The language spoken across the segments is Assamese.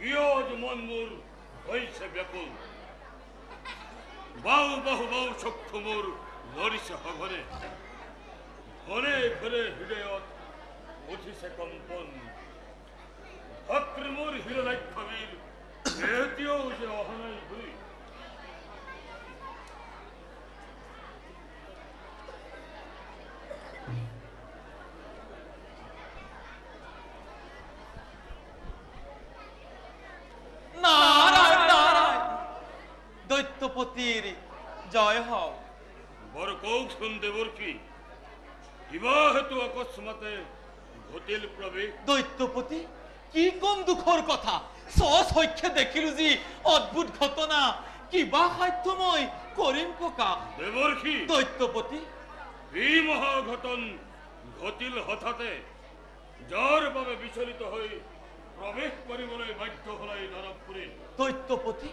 ইয়জ মন মোৰ হৈছে ব্যাকুল বাউ বাহু বাউ চক্ষু মোৰ লৰিছে সঘনে ঘনে ঘনে হৃদয়ত উঠিছে কম্পন ভাতৃ মোৰ হিৰণ্যাক্ষবীৰ এতিয়াও যে অহা নাই ঘূৰি দৈত্যপতির জয় হও বড় কৌশল দেবর কি কিবা হেতু অকস্মাতে ঘটিল প্রবেশ দৈত্যপতি কি কম দুখর কথা সচক্ষে দেখিলু যে অদ্ভুত ঘটনা কিবা সাধ্যময় করিম পকা দেবর কি দৈত্যপতি এই মহাঘটন ঘটিল হঠাতে যার বাবে বিচলিত হই প্রবেশ করিবলৈ বাধ্য হলাই নরকপুরে দৈত্যপতি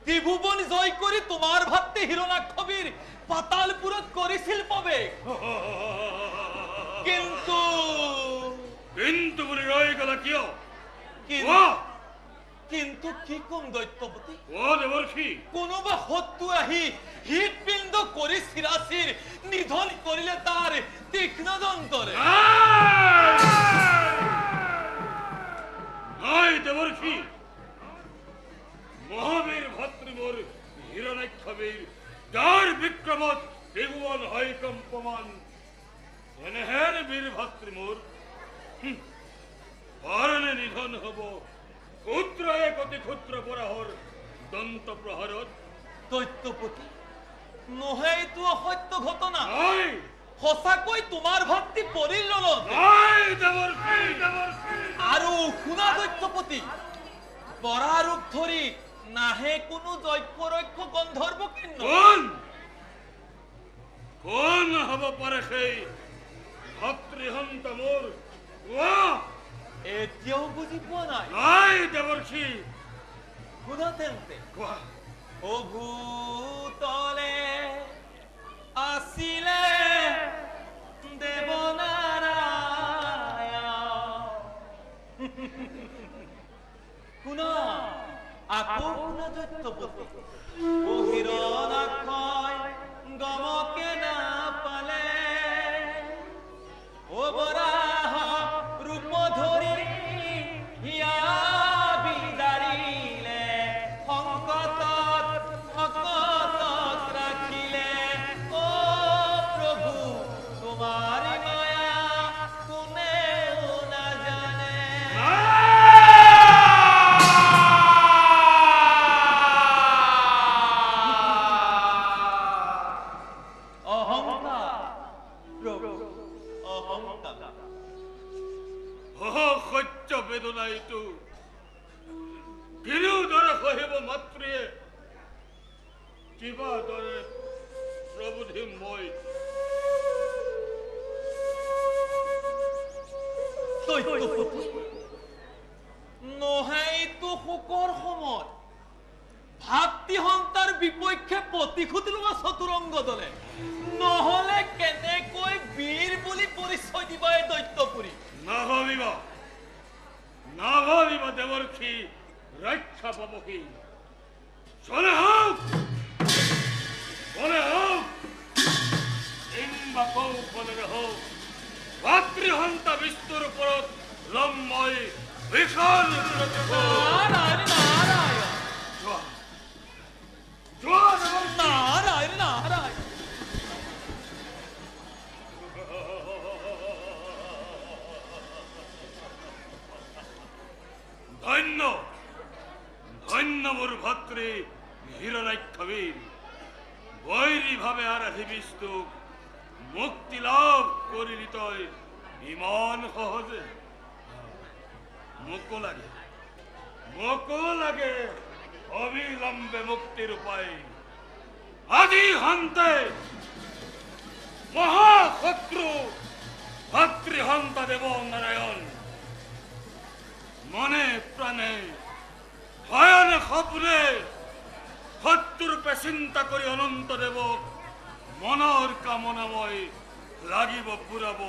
ত্রিভুবন জয় করে তোমার ভাতে হিরণ্যাক্ষবীর পাতালপুরত করেছিল পাবে কিন্তু কিন্তু বলি রয়ে গেল কিয় কিন্তু কি কম দৈত্যপতি ও দেবর্ষি কোনোবা শত্রু আহি হৃদপিণ্ড করে শিরাশির নিধন করিলে তার তীক্ষ্ণ যন্ত্রে নয় দেবর্ষি মহাবীর ভাতৃ মোর হিরণ্যাক্ষবীর যার বিক্রমত ত্রিভুবন হয় কম্পমান এনেহেন বীর ভাতৃ মোর হরণে নিধন হব ক্ষুদ্র এক অতি ক্ষুদ্র পরাহর দন্ত প্রহরত দৈত্যপতি নহে তো অসত্য ঘটনা নয় সঁচাকৈ তোমাৰ ভক্তি পৰিল নয় দেবৰ্ষি আৰু শুনা দৈত্যপতি বৰা ৰূপ ধৰি নাহে কোনো দৈত্যৰক্ষ গন্ধৰ্ব কিন্ন কোন হব পাৰে সেই ভাতৃহন্ত মোৰ এতিয়াও বুজি পোৱা নাই নয় দেবৰ্ষি শুনা তেন্তে ও ভূতলে আসিলে দেবনাৰায়ণ শুনা আকৌ শুনা দৈত্যপতি ও হিৰণ্যাক্ষয় গমকে নাপালে ও বৰাহ ৰূপ ধৰি হিয়া বিদাৰিলে সংকটত ভকতক ৰাখিলে ও প্ৰভু তোমাৰ মায়া কোনেও নাজানে সহ্য বেদনা এইটো গিৰিও দৰে সহিব মাতৃয়ে কিবা দৰে প্ৰবোধিম মই নহয়তো শোকৰ সময় ভাতৃ সন্তাৰ বিপক্ষে প্ৰতিশোধ লোৱা চতুৰংগ দলে নহলে কেনেকৈ বীৰ বুলি পৰিচয় দিবা এই দৈত্যপুৰী নাভাবিবা দেবৰ্ষি ৰক্ষা পাব কি চলে হোক কিংবা কৌশলেৰে হোক ভাতৃহন্তা বিস্তুৰ ওপৰত লম মই বিশাল ধন্য ধন্য মোর ভাতৃ হিরণ্যাক্ষবীর বৈরী ভাবে আরাধি বিস্তু মুক্তি লাভ করিলি তই ইমান সহজে মোকো লাগে অবিলম্বে মুক্তির উপায় আজি হন্তে মহাশত্রু ভাতৃহন্তা দেব নারায়ণ মনে প্রাণে ভয়ানক সপনে শত্রুরূপে চিন্তা কৰি অনন্ত দেব মনৰ কামনাময় লাগিব পুৰাব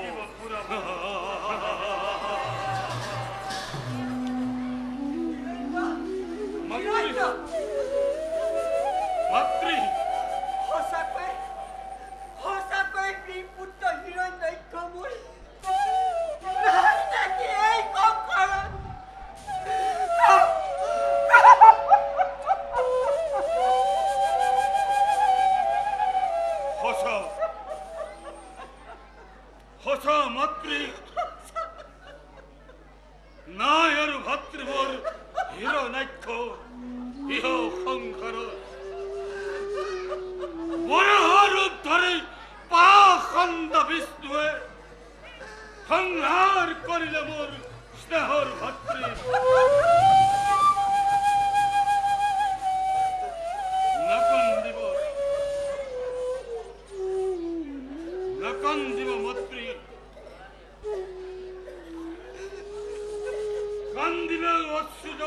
দিলেও অচ্ছুত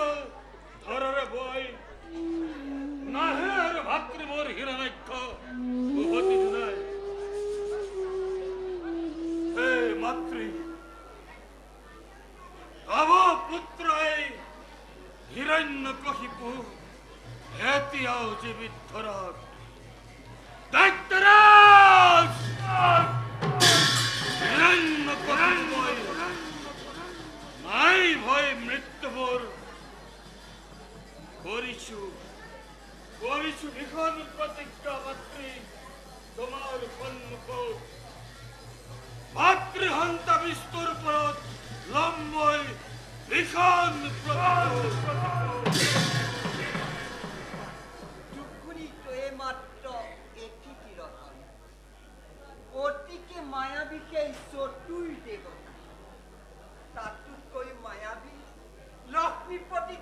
ধরারে বই নাহে আর ভাতৃমোর হিরণাক্ষ উভতি নাই হে মাতৃ তব পুত্র এই হিরণ্যকশিপু এতিয়াও জীবিত ধরাক দৈত্যরাজ হিরণ্যকশিপুই নাই ভয় মৃত্যুর করিছু ভীষণ প্রতিজ্ঞা মাতৃ তোমার সম্মুখ মাতৃহন্তা বিস্তুর পরত লম্বই ভীষণ টুকুনি তো মাত্র একটি কিরকম অতিকে মায়াবীকে চতুই দেব তাতোতকৈ মায়াবী লক্ষ্মীপতি